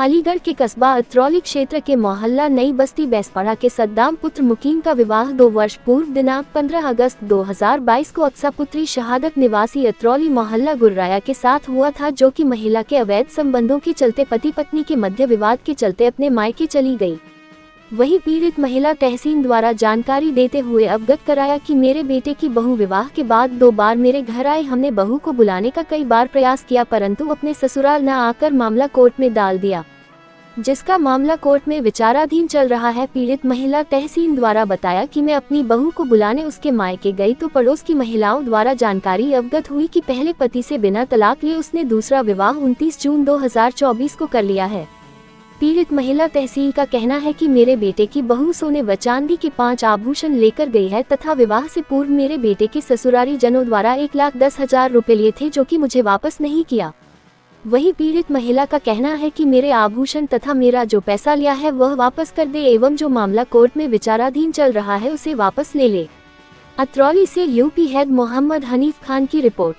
अलीगढ़ के कस्बा अतरौली क्षेत्र के मोहल्ला नई बस्ती बैसपाड़ा के सद्दाम पुत्र मुकीम का विवाह 2 वर्ष पूर्व दिनांक 15 अगस्त 2022 को अक्सा पुत्री शहादत निवासी अतरौली मोहल्ला गुर्राया के साथ हुआ था, जो कि महिला के अवैध संबंधों के चलते पति पत्नी के मध्य विवाद के चलते अपने मायके चली गई। वहीं पीड़ित महिला तहसीन द्वारा जानकारी देते हुए अवगत कराया कि मेरे बेटे की बहू विवाह के बाद 2 बार मेरे घर आई। हमने बहू को बुलाने का कई बार प्रयास किया, परंतु अपने ससुराल न आकर मामला कोर्ट में डाल दिया, जिसका मामला कोर्ट में विचाराधीन चल रहा है। पीड़ित महिला तहसीन द्वारा बताया कि मैं अपनी बहू को बुलाने उसके मायके गई तो पड़ोस की महिलाओं द्वारा जानकारी अवगत हुई कि पहले पति से बिना तलाक लिए उसने दूसरा विवाह 29 जून 2024 को कर लिया है। पीड़ित महिला तहसील का कहना है कि मेरे बेटे की बहू सोने व चांदी के 5 आभूषण लेकर गई है तथा विवाह से पूर्व मेरे बेटे के ससुरारी जनों द्वारा 1,10,000 रुपए लिए थे, जो कि मुझे वापस नहीं किया। वहीं पीड़ित महिला का कहना है कि मेरे आभूषण तथा मेरा जो पैसा लिया है वह वापस कर दे एवं जो मामला कोर्ट में विचाराधीन चल रहा है उसे वापस ले ले। अतरौली से यूपी हेड मोहम्मद हनीफ खान की रिपोर्ट।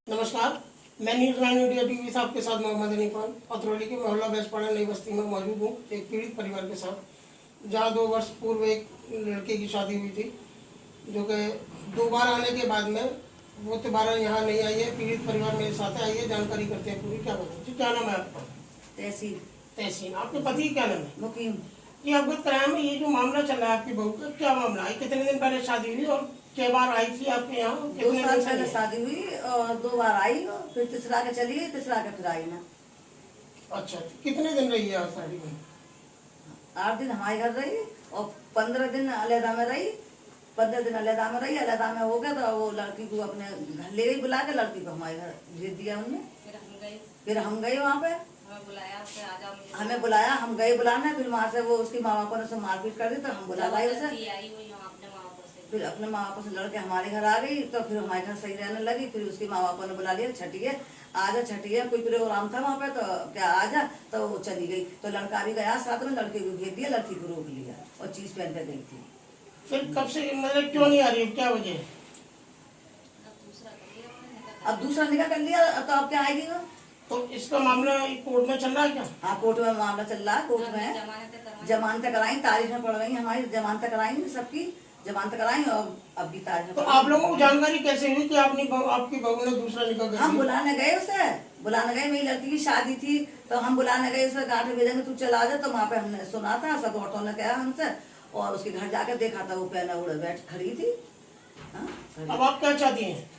नमस्कार, मैं न्यूज़ 9 इंडिया टीवी से आपके साथ मोहम्मद हनीफ खान अतरौली के मोहल्ला बैसपाड़ा नई बस्ती में मौजूद हूँ, एक पीड़ित परिवार के साथ, जहाँ 2 वर्ष पूर्व एक लड़के की शादी हुई थी, जो कि 2 बार आने के बाद में वो दोबारा यहाँ नहीं आई है। पीड़ित परिवार मेरे साथ आई है, जानकारी करते हैं पूरी। क्या बताएं जी, क्या नाम है आपका? तहसीन। आपके पति क्या नाम है? मुकीम। ये अवगत कराया में, ये जो मामला चल रहा है आपकी बहू का, क्या मामला है? कितने दिन पहले शादी हुई और कै बार आई थी आपके यहाँ? 2 साल पहले शादी हुई और 2 बार आई, फिर तीसरा के चली गई, तीसरा के फिर आई ना। अच्छा, कितने दिन रही है शादी में? 8 दिन हमारे घर रही और 15 दिन अलहदा में रही। 15 दिन अलहदा में रही, अलहदा में हो गया तो वो लड़की को अपने घर ले गई बुला के, लड़की को हमारे घर भेज दिया उन्होंने। फिर हम गए वहाँ पे, हमें बुलाया, हम गए बुलाने, फिर वहाँ से वो उसकी माँ बापों ने से मारपीट कर दी तो हम बुला लाए उसे। फिर अपने माँ बापों से लड़के हमारे घर आ गई तो फिर हमारे घर सही रहने लगी। फिर उसकी माँ बापों ने बुला लिया, छठिए आजा, छठिए कोई प्रोग्राम था वहाँ पे तो क्या आजा, तो वो चली गई। तो लड़का भी गया साथ में, लड़के को भेज दिया, लड़की को रोक लिया और चीज पहन कर गई थी। फिर कब से मतलब क्यों नहीं आ रही, क्या वजह? अब दूसरा निकाह कर लिया तो अब क्या आएगी वो? तो इसका मामला कोर्ट में चल रहा है क्या? हाँ, कोर्ट में मामला चल रहा है। कोर्ट में जमानत कराई, तारीख में पड़ गई हमारी, जमानत कराई, सबकी जमानत कराई और अब भी तारीख। तो आप लोगों को जानकारी कैसे हुई कि आपकी बहू ने दूसरा निकाह कर लिया? हम बुलाने गए उसे, बुलाने गए, मेरी लड़की की शादी थी तो हम बुलाने गए उसे, गाड़ी भेजेंगे तू चला जा। तो वहाँ पे हमने सुना था, सब औरतों ने कहा हमसे, और उसके घर जाकर देखा था वो पहले उड़े बैठ खड़ी थी। अब आप क्या चाहती हैं?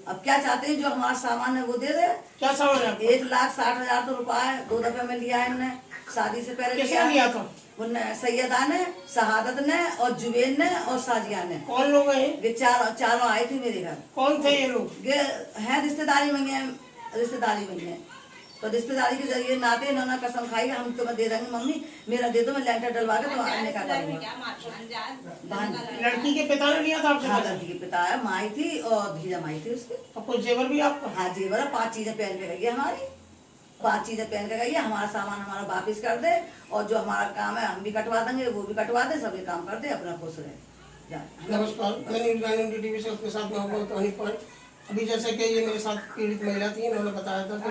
अब क्या चाहते हैं, जो हमारा सामान है वो दे दे। क्या सामान है? 1,60,000 तो रुपया है, 2 दफे में लिया है हमने, शादी से पहले लिया था। उनने सैयदा ने, शहादत ने और जुबेन ने और साजिया ने। कौन लोग हैं ये चारों आए थे मेरे घर। कौन थे ये लोग? ये है रिश्तेदारी में है, रिश्तेदारी में है। तो रिश्तेदारी के जरिए नाते इन्होंने कसम खाई हम तुम्हें दे देंगे, मम्मी मेरा दे दो, मैं लेंटर डलवा के तुम्हारे का करूंगा। लड़की के पिता ने लिया था आपसे? हाँ, लड़की के पिता है, माई थी और भीजा माई थी उसकी। और कोई जेवर भी आपका? हाँ, जेवर है, 5 चीजें पहन के गई है हमारी, 5 चीजें पहन के गई है। हमारा सामान हमारा वापिस कर दे और जो हमारा काम है हम भी कटवा देंगे, वो भी कटवा दे, सभी काम कर दे, अपना खुश रहे। नमस्कार, मैं न्यूज़ 9 इंडिया टीवी से आपके साथ मोहम्मद हनीफ खान। अभी जैसे कि ये मेरे साथ पीड़ित महिला थी, इन्होंने बताया था कि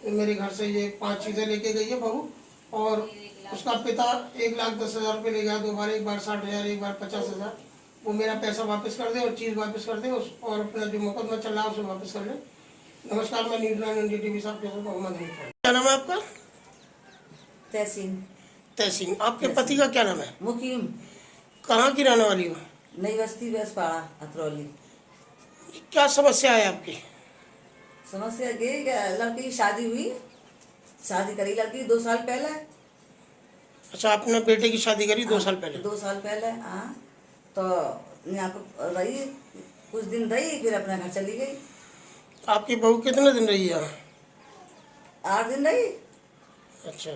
मेरे घर से ये 5 चीज़ें लेके गई है बहू, और उसका पिता 1,10,000 रुपये ले गया 2 बार, एक बार 60,000, एक बार 50,000। वो मेरा पैसा वापस कर दे और चीज़ वापस कर दे और अपना जो मुकदमा चल रहा है उसे वापस कर ले। नमस्कार, मैं न्यूज़ 9 इंडिया टीवी से आपके साथ मोहम्मद हनीफ खान। क्या नाम है आपका? तहसीन। आपके पति का क्या नाम है? मुकीम। कहाँ की रहने वाली हो? नई बस्ती बैसपाड़ा अतरौली। क्या समस्या है आपकी? समस्या ये लड़की की शादी हुई, शादी करी लड़की 2 साल पहले। अच्छा, आपने बेटे की शादी करी 2 साल पहले? 2 साल पहले, हाँ। तो यहाँ पर रही, कुछ दिन रही, फिर अपने घर चली गई। आपकी बहू कितने दिन रही है? 8 दिन रही। अच्छा,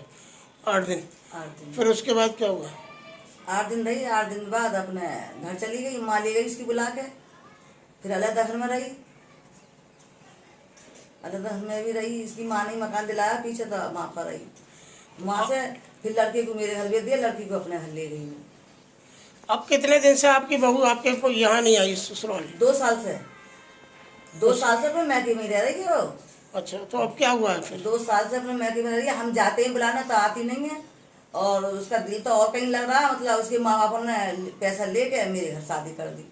8 दिन। 8 दिन। फिर उसके बाद क्या हुआ? 8 दिन रही, 8 दिन बाद अपने घर चली गई, माँ ले गई इसकी बुला के। फिर अलग घर में रही, अलग में भी रही, इसकी माँ ने मकान दिलाया पीछे, तो माँ पर रही। माँ से फिर लड़के को मेरे घर भेज दिया, लड़की को अपने घर ले गई। अब कितने दिन से आपकी बहू आपके यहाँ नहीं आई ससुराल? 2 साल से। 2 साल से मैं मैके में रह रही है वो। अच्छा, तो अब क्या हुआ है फिर? 2 साल से अपने मैके में रह रही है। हम जाते हैं बुलाना तो आती नहीं है, और उसका दिल तो और कहीं लग रहा है। मतलब उसके माँ बाप ने पैसा लेके मेरे घर शादी कर दी,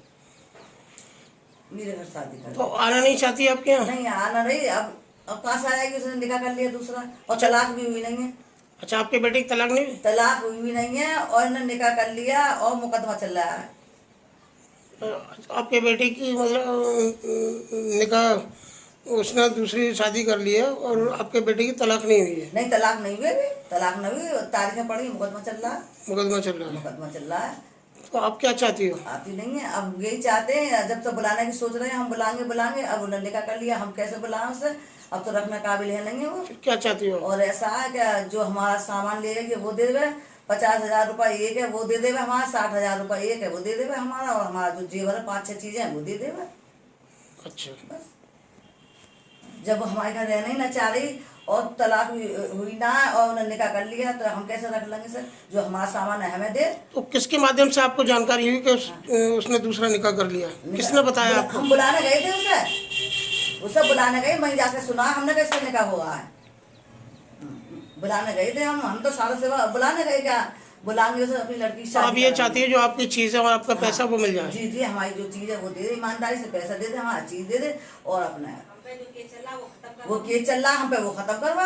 मेरे घर शादी कर तो दी। आना नहीं चाहती आपके यहाँ? नहीं आना रही। अब कहाँ से आएगी, उसने निकाह कर लिया दूसरा, और तलाक भी हुई नहीं है। अच्छा, आपके बेटे की तलाक नहीं हुई? तलाक हुई भी नहीं है, और इन्होंने निकाह कर लिया और मुकदमा चल रहा है। आपके बेटे की मतलब निकाह उसने दूसरी शादी कर ली है और आपके बेटे की तलाक नहीं हुई है? नहीं, तलाक नहीं हुई अभी, तलाक नहीं हुई, तारीखें पड़ी, मुकदमा चल रहा है, मुकदमा चल रहा है। मुकदमा चल रहा है। तो आप क्या चाहती हो? आती नहीं है। अब यही चाहते हैं, जब तो बुलाने की सोच रहे हैं, हम बुलाएंगे। अब उन्होंने निकाह कर लिया, हम कैसे बुलाएं उसे? अब तो रखने काबिल है नहीं है वो। फिर क्या चाहती हो? और ऐसा है कि जो हमारा सामान ले गए वो दे देवे, 50,000 रुपये एक है वो दे देवे हमारा, 60,000 रुपये एक है वो दे देवे हमारा, और हमारा जो जेवर है 5-6 चीजें हैं वो दे देवे। अच्छा, बस जब वो हमारे घर रहना ही ना चाह रही, और तलाक हुई ना है, और उन्होंने निकाह कर लिया, तो हम कैसे रख लेंगे सर? जो हमारा सामान है हमें दे। तो किसके माध्यम से आपको जानकारी हुई कि उसने दूसरा निकाह कर लिया? किसने बताया आपको? हम बुलाने गए थे उसे बुलाने गए, वहीं जाके सुना हमने कि इसका निकाह हुआ है। बुलाने गए थे हम तो सारा सेवा बुलाने गए, क्या बुलाएंगे उसे अपनी लड़की की तो आप शादी ये कराएंगे। चाहती है जो आपकी चीज़ है और आपका पैसा वो मिल जाए? जी जी, हमारी जो चीज है वो दे दे, ईमानदारी से पैसा दे दे, हमारा चीज दे दे, और अपना वो केस चल रहा हम पे वो खत्म करवा।